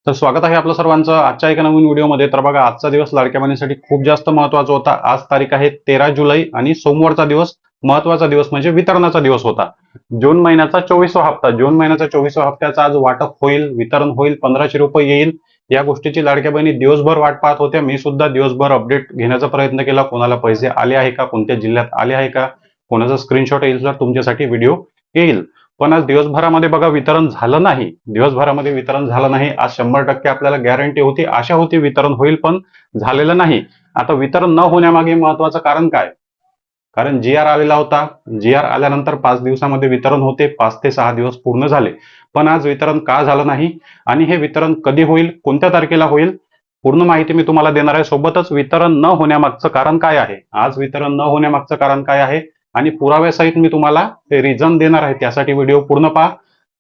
तर स्वागत आहे आपलं सर्वांचं आजच्या एका नवीन व्हिडिओमध्ये। तर बघा, आजचा दिवस लाडक्या बहिणीसाठी खूप जास्त महत्त्वाचा होता। आज तारीख आहे 13 जुलै आणि सोमवारचा दिवस महत्त्वाचा दिवस म्हणजे वितरणाचा दिवस होता। जून महिन्याचा 24वा हप्ता, जून महिन्याचा 24व्या हप्त्याचा आज वाटप होईल, वितरण होईल, 1500 रुपये येईल। या गोष्टीची लाडक्या बहिणी दिवसभर वाट पाहत होत्या। मी सुद्धा दिवसभर अपडेट घेण्याचा प्रयत्न केला, कोणाला पैसे आले आहे का, कोणत्या जिल्ह्यात आले आहे का, कोणाचा स्क्रीनशॉट येईल तर तुमच्यासाठी व्हिडिओ येईल। पण आज दिवसभरामध्ये बघा वितरण झालं नाही, दिवसभरामध्ये वितरण झालं नाही। आज 100% आपल्याला गॅरंटी होती, आशा होती वितरण होईल, पण झालेलं नाही। आता वितरण न होण्यामागे महत्वाचं कारण काय? कारण जी आर आलेला होता, जी आर आल्यानंतर 5 दिवसामध्ये वितरण होते, 5 ते 6 दिवस पूर्ण झाले, पण आज वितरण का झालं नाही आणि हे वितरण कधी होईल, कोणत्या तारखेला होईल, पूर्ण माहिती मी तुम्हाला देणार आहे। सोबतच वितरण न होण्यामागचं कारण काय आहे, आज वितरण न होण्यामागचं कारण काय आहे आणि पुराव्यासहित मी तुम्हाला ते रिझन देणार आहे। त्यासाठी व्हिडिओ पूर्ण पहा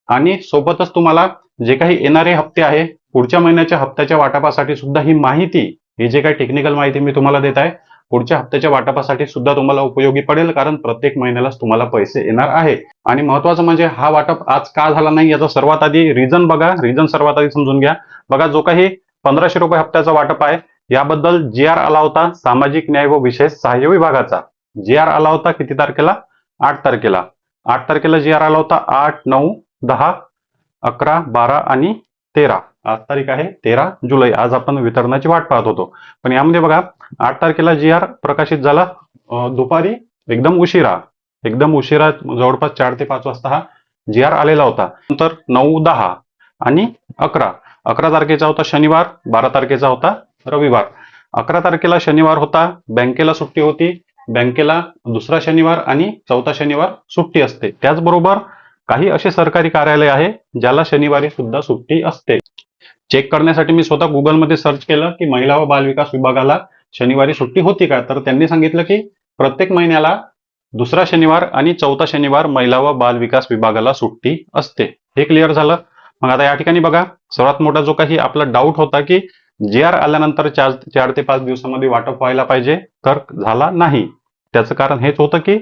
आणि सोबतच तुम्हाला जे काही येणारे हप्ते आहे, पुढच्या महिन्याच्या हप्त्याच्या वाटपासाठी सुद्धा ही माहिती, ही जे काही टेक्निकल माहिती मी तुम्हाला देत आहे, पुढच्या हप्त्याच्या वाटपासाठी सुद्धा तुम्हाला उपयोगी पडेल। कारण प्रत्येक महिन्यालाच तुम्हाला पैसे येणार आहे। आणि महत्वाचं म्हणजे हा वाटप आज का झाला नाही याचा सर्वात आधी रिझन बघा, रिझन सर्वात आधी समजून घ्या। बघा, जो काही 1500 रुपये हप्त्याचा वाटप आहे, याबद्दल जी आर आला होता सामाजिक न्याय व विशेष सहाय्य विभागाचा। जी आर आला होता किती तारखेला? 8 तारखेला। 8 तारखेला जी आर आला होता। 8, 9, 10, 11, 12 आणि 13। आज तारीख आहे 13 जुलै। आज आपण वितरणाची वाट पाहत होतो, पण यामध्ये बघा 8 तारखेला जी आर प्रकाशित झाला दुपारी एकदम उशिरा, जवळपास 4 ते 5 वाजता हा जी आर आलेला होता। नंतर 9, 10 आणि 11, 11 तारखेचा होता शनिवार, 12 तारखेचा होता रविवार। 11 तारखेला शनिवार होता, बँकेला सुट्टी होती, बँकेला दुसरा शनिवार आणि चौथा शनिवार सुट्टी असते। त्याचबरोबर काही असे सरकारी कार्यालय आहे ज्याला शनिवारी सुद्धा सुट्टी असते। चेक करण्यासाठी मी स्वतः गुगलमध्ये सर्च केलं की महिला व बाल विकास विभागाला शनिवारी सुट्टी होती का, तर त्यांनी सांगितलं की प्रत्येक महिन्याला दुसरा शनिवार आणि चौथा शनिवार महिला व बाल विकास विभागाला सुट्टी असते। हे क्लिअर झालं। मग आता या ठिकाणी बघा, सर्वात मोठा जो काही आपला डाऊट होता की जी आर आल्यानंतर 4 ते 5 दिवसामध्ये वाटप व्हायला पाहिजे, तर झाला नाही। त्याचं कारण हेच होतं की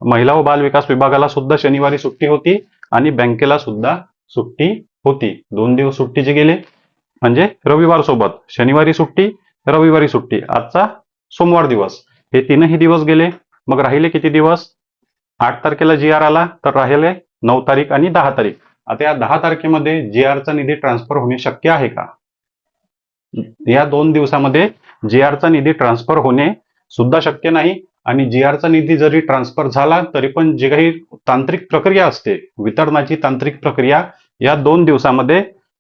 महिला व बाल विकास विभागाला सुद्धा शनिवारी सुट्टी होती आणि बँकेला सुद्धा सुट्टी होती। 2 दिवस सुट्टीचे गेले, म्हणजे रविवार सोबत शनिवारी सुट्टी, रविवारी सुट्टी, आजचा सोमवार दिवस, हे तीनही दिवस गेले। मग राहिले किती दिवस? 8 तारखेला जी आर आला, तर राहिले 9 तारीख आणि 10 तारीख। आता या 10 तारखेमध्ये जी आरचा निधी ट्रान्सफर होणे शक्य आहे का? या 2 दिवसामध्ये जी आरचा निधी ट्रान्सफर होणे सुद्धा शक्य नाही। आणि जी आरचा निधी जरी ट्रान्सफर झाला तरी पण जे काही तांत्रिक प्रक्रिया असते, वितरणाची तांत्रिक प्रक्रिया, या 2 दिवसामध्ये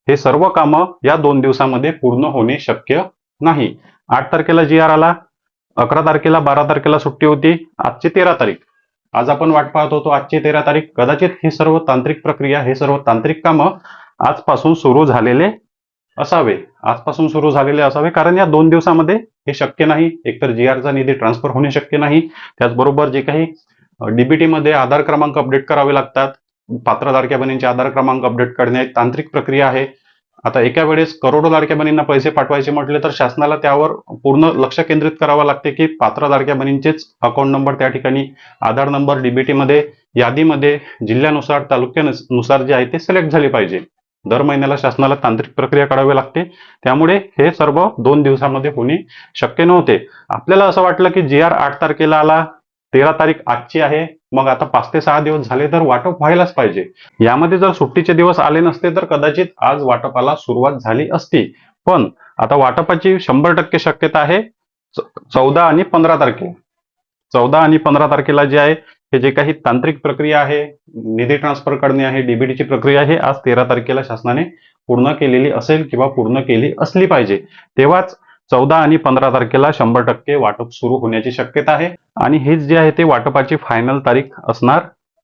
हे सर्व कामं या 2 दिवसामध्ये पूर्ण होणे शक्य नाही। 8 तारखेला जी आर आला, 11 तारखेला 12 तारखेला सुट्टी होती, आजची 13 तारीख, आज आपण वाट पाहत होतो आजची 13 तारीख। कदाचित ही सर्व तांत्रिक प्रक्रिया, हे सर्व तांत्रिक कामं आजपासून सुरू झालेले असावे, आजपासून सुरू झालेले असावे, कारण या 2 दिवसामध्ये हे शक्य नाही। एकतर जी आरचा निधी ट्रान्सफर होणे शक्य नाही, त्याचबरोबर जे काही डीबीटी मध्ये आधार क्रमांक अपडेट करावे लागतात, पात्र लाडक्या बहिणींचे आधार क्रमांक अपडेट करणे एक तांत्रिक प्रक्रिया आहे। आता एका वेळेस करोडो लाडक्या बहिणींना पैसे पाठवायचे म्हटले तर शासनाला त्यावर पूर्ण लक्ष केंद्रित करावं लागते की पात्र लाडक्या बहिणींचेच अकाउंट नंबर त्या ठिकाणी, आधार नंबर डीबीटी मध्ये, यादीमध्ये जिल्ह्यानुसार, तालुक्यानुसार जे आहे ते सिलेक्ट झाले पाहिजे। दर महिन्याला शासनाला तांत्रिक प्रक्रिया करावी लागते, त्यामुळे हे सर्व 2 दिवसामध्ये होणे शक्य नव्हते। आपल्याला असं वाटलं की जी आर 8 तारखेला आला, 13 तारीख आजची आहे, मग आता 5 ते 6 दिवस झाले तर वाटप व्हायलाच पाहिजे। यामध्ये जर सुट्टीचे दिवस आले नसते तर कदाचित आज वाटपाला सुरुवात झाली असती। पण आता वाटपाची 100% शक्यता आहे 14 आणि 15 तारखेला। 14 आणि 15 तारखेला जे आहे, हे जे काही तांत्रिक प्रक्रिया आहे, निधी ट्रान्सफर करणे आहे, डीबीटीची प्रक्रिया आहे, आज 13 तारखेला शासनाने पूर्ण केलेली असेल किंवा पूर्ण केली असली पाहिजे। तेव्हाच 14 आणि 15 तारखेला 100% वाटप सुरू होण्याची शक्यता आहे। आणि हीच जी आहे ते वाटपाची फायनल तारीख असणार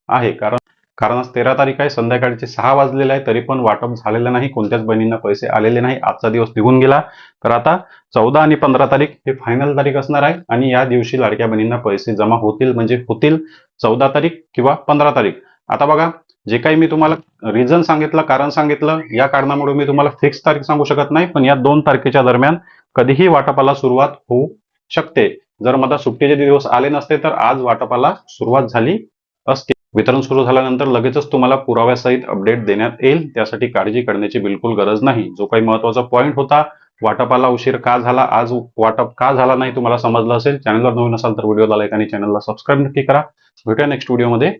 आहे। कारण आज 13 तारीख आहे, संध्याकाळचे 6 वाजलेले आहे, तरी पण वाटप झालेलं नाही, कोणत्याच बहिणींना पैसे आलेले नाही। आजचा दिवस निघून गेला, तर आता 14 आणि 15 तारीख हे फायनल तारीख असणार आहे आणि या दिवशी लाडक्या बहिणींना पैसे जमा होतील, म्हणजे होतील 14 तारीख किंवा 15 तारीख। आता बघा, जे काही मी तुम्हाला रिझन सांगितलं, कारण सांगितलं, या कारणामुळे मी तुम्हाला फिक्स तारीख सांगू शकत नाही, पण या 2 तारखेच्या दरम्यान कधीही वाटपाला सुरुवात होऊ शकते। जर मला सुट्टीचे दिवस आले नसते तर आज वाटपाला सुरुवात झाली असते। वितरण सुरू झाल्यानंतर लगेचच तुम्हाला पुराव्यासहित अपडेट देण्यात येईल. त्यासाठी काळजी करण्याची बिलकुल गरज नाही. जो काही महत्वाचा पॉईंट होता, वाटपाला उशीर का झाला, आज वाटप का झाला नाही, तुम्हाला समजलं असेल. चॅनलवर नवीन असाल तर व्हिडिओला लाईक आणि चॅनलला सबस्क्राईब नक्की करा. भेटूया नेक्स्ट व्हिडिओमध्ये.